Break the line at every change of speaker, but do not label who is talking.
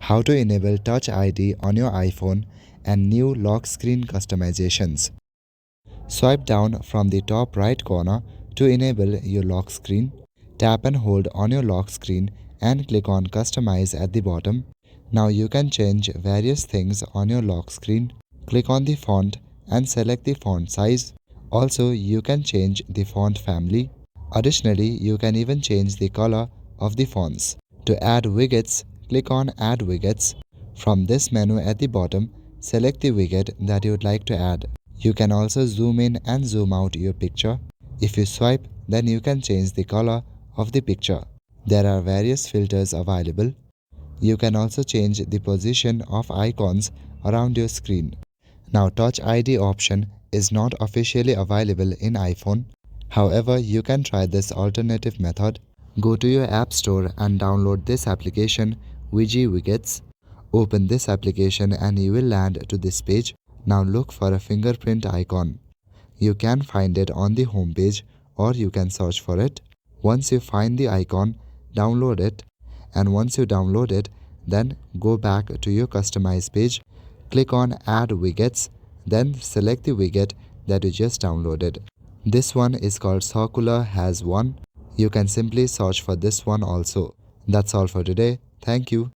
how to enable Touch ID on your iPhone, and new lock screen customizations. Swipe down from the top right corner to enable your lock screen. Tap and hold on your lock screen and click on Customize at the bottom. Now you can change various things on your lock screen. Click on the font and select the font size. Also, you can change the font family. Additionally, you can even change the color of the fonts. To add widgets, click on Add Widgets. From this menu at the bottom, select the widget that you would like to add. You can also zoom in and zoom out your picture. If you swipe, then you can change the color of the picture. There are various filters available. You can also change the position of icons around your screen. Now, Touch ID option is not officially available in iPhone. However, you can try this alternative method. Go to your App Store and download this application, VG Widgets. Open this application and you will land to this page. Now look for a fingerprint icon. You can find it on the home page or you can search for it. Once you find the icon, download it, and once you download it, then go back to your customize page. Click on Add Widgets, then select the widget that you just downloaded. This one is called Circular Has One. You can simply search for this one also. That's all for today. Thank you.